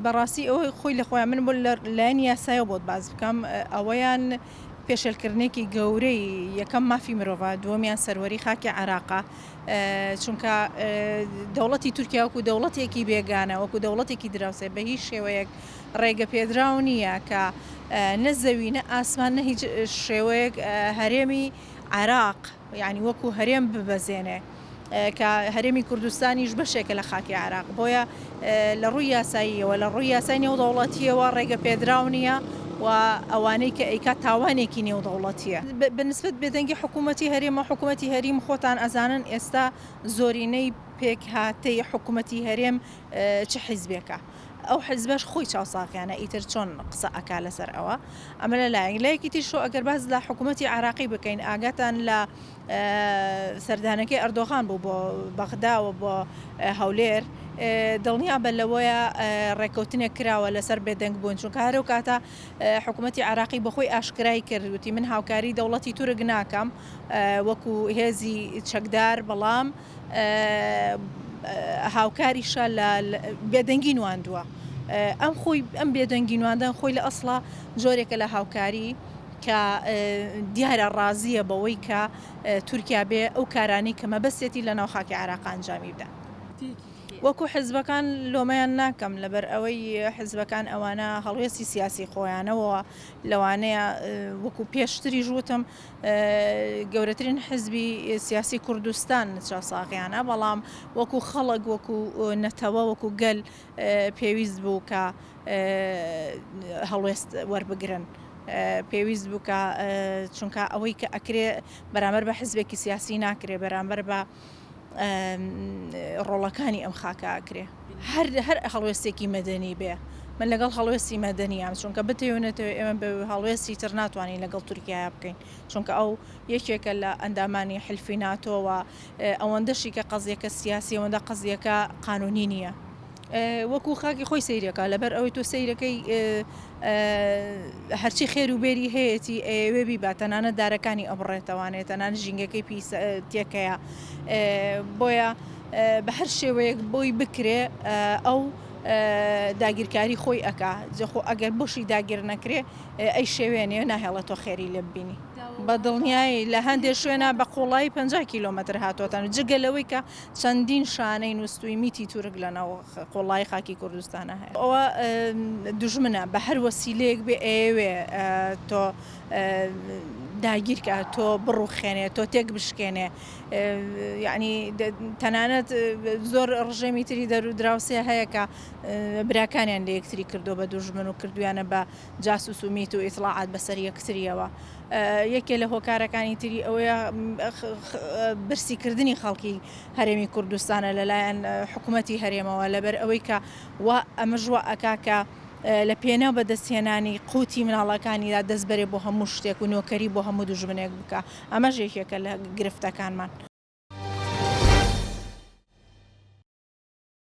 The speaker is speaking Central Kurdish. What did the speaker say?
بەڕاستی ئەوەی خۆی لە خۆیان من بۆ لایەن یاسایە بۆت باز بکەم ئەوەیان پێشێلکردنێکی گەورەی یەکەم مافی مرۆڤ، دووەمیان سەروەری خاکی عێراقا، چونکە دەوڵەتی تورکیا وەکو دەوڵەتێکی بێگانە، وەکو دەوڵەتێکی دراوسێ بە هیچ شێوەیەک ڕێگە پێدراو نییە کە نە زەوی نە ئاسمان نە هیچ شێوەیەک هەرێمی عێراق یعنی وەکو هەرێم ببەزێنێ کە هەرێمی کوردستانیش بەشێکە لە خاکی عێراق، بۆیە لە ڕووی یاساییەوە لە ڕووی یاسای نێودەوڵەتیەوە ڕێگە پێدراو نییە و ئەوانەی کە ئەیکات تاوانێکی نێودەوڵەتیە بنسبت بێدەنگی حکوومەتی هەرێمە حکوومەتی هەریم خۆتان ئەزانن ئێستا زۆرینەی پێک هاتەی حکوومەتی هەرێم چه حیزبێکە ئەو حیزبەش خۆی چاوساقیانە ئیتر چۆن قسە ئەکا لەسەر ئەوە ئەمە لە لایەکی تیشۆ ئەگەر باز لە حکوومەتی عێراقی بکەین ئاگاتان لە سەردانەکەی ئەردۆغان بوو بۆ بەغداوە بۆ هەولێر دڵنیا بە لەوەیە ڕێکەوتنێک کراوە لەسەر بێدەنگ بوون چونکە هەرو کاتە حکوومەتی عێراقی بەخۆی ئاشکرای کردوتی من هاوکاری دەوڵەتی تورک ناکەم وەکو هێزی چەکدار بەڵام هاوکاریشە لە بێدەنگی نواندووە ئەم بێدەنگی نواندن خۆی لە ئەسڵا جۆرێکە لە هاوکاری کە دیارە ڕازیە بەوەی کە تورکیا بێ ئەو کارانی کە مەبەستێتی لە ناو خاکی عێراق ئەنجامی بدەن. وەکو حزبەکان لۆمەیان ناکەم لەبەر ئەوەی حزبەکان ئەوانە هەڵوێستی سیاسی خۆیانەوە لەوانەیە وەکو پێشتری ژوتم گەورەترین حزبی سیاسی کوردستان چاساغیانە بەڵام وەکو خەڵک وەکو نەتەوە وەکو گەل پێویست بوو کە هەڵوێست وەربگرن. پێویست بوو کە چونکە ئەوەی کە ئەکرێ بەرامبەر بە حزبێکی سیاسی ناکرێ بەرامبەر بە ڕۆڵەکانی ئەم خاکە ئاکرێ هەر هەڵوێستێکی مەدەنی بێ من لەگەڵ هەڵوێستی مەدەنیام چونکە بتەوێنێتەوە ئێمە بە هەڵوێستی تر ناتوانین لەگەڵ تورکیا بکەین چونکە ئەو یەکێکە لە ئەندامانی حلفی ناتۆوە ئەوەندەشی کە قەزیەکە سیاسی ئەوەندە قەزیەکە قانونی نییە وەکو خاکی خۆی سەیرەکە لەبەر ئەوەی تۆ سەیرەکەی هەرچی خێر و بێری هەیەی ئەوێ بیبات تەنانەت دارەکانی ئەبڕێتەوانێت تەنانەت ژینگەکەی تێکەیە بۆیە بە هەر شێوەیەک بۆی بکرێ ئەو داگیرکاری خۆی ئەکا جەخۆ ئەگەر بۆشی داگیر نەکرێ ئەی شێوێنێ ناهێڵێتەوە خێری لێ ببینی بە دڵنیایی لە هەندێک شوێنە بە قوڵایی 50 کیلۆمەتر هاتوۆتان جگەلەوەی کە چەندین شانەی نووسوی میتی تورک لەناو قوڵای خاکی کوردستانە هەیە ئەوە دوژمنە بە هەر وەسیلەیەک بێ ئەوێ تۆ داگیرکە تۆ بڕوخێنێ تۆ تێک بشکێنێ یعنی تەنانەت زۆر ڕژێمی تری دەرودراوسێ هەیە کە براکانیان لە یەکتری کردو بە دوژمن و کردویانە بە جاسوس و میت و ئیطلاعات بەسەر یەکتریەوە یەکێ لە هۆکارەکانی تری ئەوەیە برسیکردنی خەڵکی هەرێمی کوردستانە لەلایەن حکوومەتی هەرێمەوە لەبەر ئەوەی کە ئەمەژوە ئەکاکە لە پێناو بەدەستهێنانی قوتی مناڵەکانیدا دەست بەرێ بۆ هەموو شتێک و نۆکەری بۆ هەموو دوژمنێک بکە ئەمەش یەکێکە لە گرفتەکانمان.